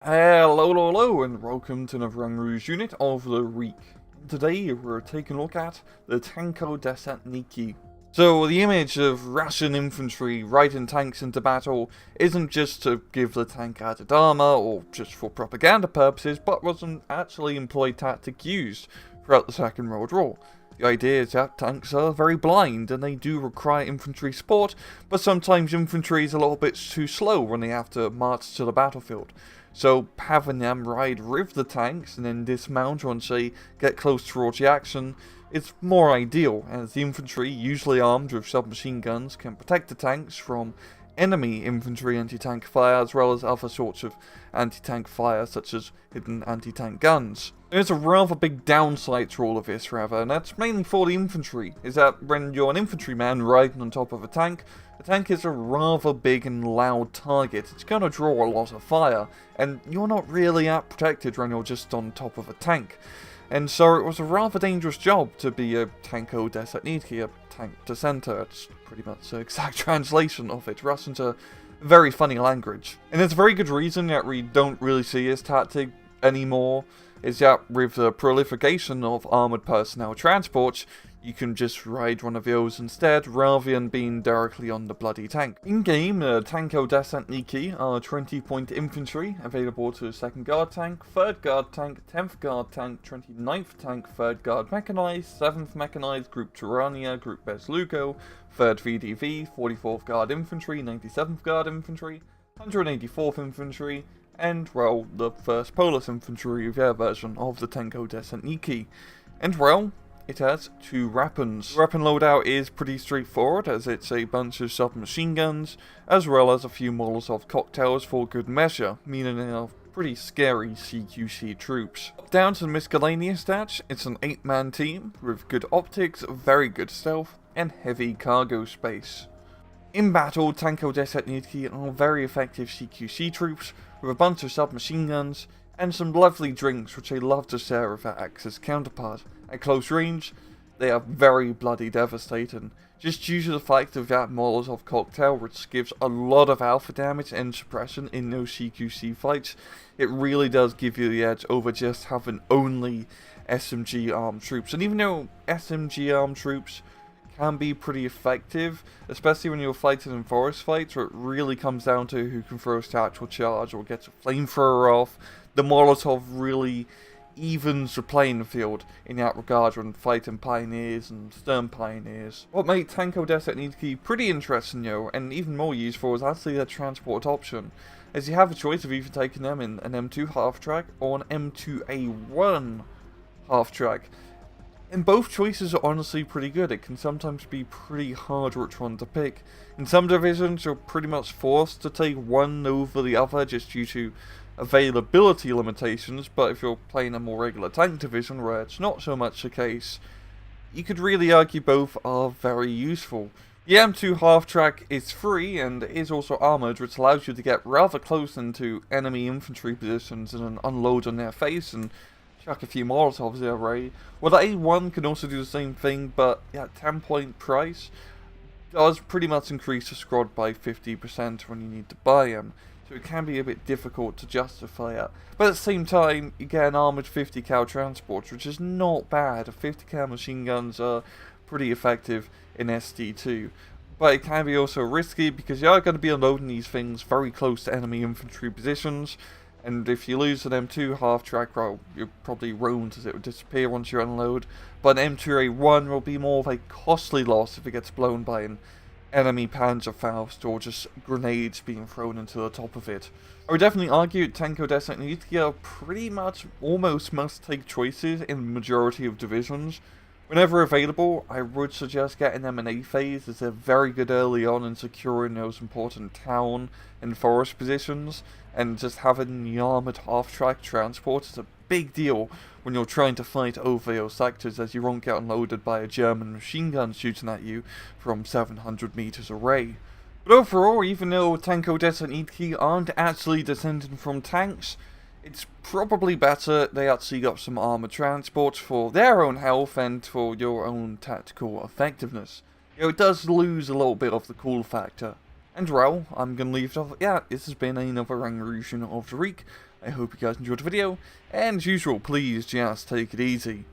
Hello, and welcome to another Rouge unit of the week. Today we're taking a look at the Tankodesantniki. So the image of Russian infantry riding tanks into battle isn't just to give the tank added armor or just for propaganda purposes, but was an actually employed tactic used throughout the Second World War. The idea is that tanks are very blind and they do require infantry support, but sometimes infantry is a little bit too slow when they have to march to the battlefield. So having them ride with the tanks and then dismount once they get close towards the action is more ideal, as the infantry, usually armed with submachine guns, can protect the tanks from enemy infantry anti-tank fire as well as other sorts of anti-tank fire such as hidden anti-tank guns. There's a rather big downside to all of this rather, and that's mainly for the infantry, is that when you're an infantryman riding on top of a tank is a rather big and loud target. It's going to draw a lot of fire, and you're not really that protected when you're just on top of a tank. And so it was a rather dangerous job to be a Tankodesantniki, a tank dissenter. It's pretty much the exact translation of it. Russian's a very funny language. And there's a very good reason that we don't really see this tactic anymore, is that with the proliferation of armoured personnel transports, you can just ride one of those instead, rather than being directly on the bloody tank. In-game, Tankodesantniki are 20-point infantry, available to 2nd Guard tank, 3rd Guard tank, 10th Guard tank, 29th tank, 3rd Guard mechanized, 7th mechanized, Group Turania, Group Bezlugo, 3rd VDV, 44th Guard infantry, 97th Guard infantry, 184th infantry, and, well, the 1st Polish infantry, their version of the Tankodesantniki. And, well, it has 2 weapons. The weapon loadout is pretty straightforward, as it's a bunch of submachine guns, as well as a few Molotov cocktails for good measure, meaning they are pretty scary CQC troops. Down to the miscellaneous stats, it's an 8-man team, with good optics, very good stealth, and heavy cargo space. In battle, Tankodesantniki are very effective CQC troops, with a bunch of submachine guns, and some lovely drinks which they love to share with their Axis counterpart. At close range, they are very bloody devastating, just due to the fact of that Molotov cocktail, which gives a lot of alpha damage and suppression in those CQC fights. It really does give you the edge over just having only SMG armed troops. And even though SMG armed troops can be pretty effective, especially when you're fighting in forest fights, where it really comes down to who can throw a satchel charge or gets a flamethrower off, the Molotov really evens the playing field in that regard when fighting pioneers and stern pioneers. What made Tankodesantniki pretty interesting though, and even more useful, is actually their transport option, as you have a choice of either taking them in an M2 half-track or an M2A1 half-track. And both choices are honestly pretty good. It can sometimes be pretty hard which one to pick. In some divisions, you're pretty much forced to take one over the other just due to availability limitations, but if you're playing a more regular tank division where it's not so much the case, you could really argue both are very useful. The M2 half-track is free and is also armoured, which allows you to get rather close into enemy infantry positions and unload on their face and chuck a few Molotovs their way. Well, the A1 can also do the same thing, but at 10-point price, does pretty much increase the squad by 50% when you need to buy them. So it can be a bit difficult to justify it. But at the same time, you get an armoured 50 cal transport, which is not bad. 50 cal machine guns are pretty effective in SD2. But it can be also risky because you are going to be unloading these things very close to enemy infantry positions. And if you lose an M2 half-track, well, you're probably ruined as it will disappear once you unload. But an M2A1 will be more of a costly loss if it gets blown by an enemy Panzerfaust or just grenades being thrown into the top of it. I would definitely argue Tankodesantniki are pretty much almost must-take choices in the majority of divisions. Whenever available, I would suggest getting them in A phase, as they're very good early on in securing those important town and forest positions, and just having the armoured half-track transport is a big deal when you're trying to fight over those sectors, as you won't get unloaded by a German machine gun shooting at you from 700 meters away. But overall, even though Tankodesantniki aren't actually descended from tanks, it's probably better they actually got some armoured transports for their own health and for your own tactical effectiveness. You know, it does lose a little bit of the cool factor. And well, I'm going to leave it off. Yeah, this has been another Rouge unit of the week. I hope you guys enjoyed the video, and as usual, please just take it easy.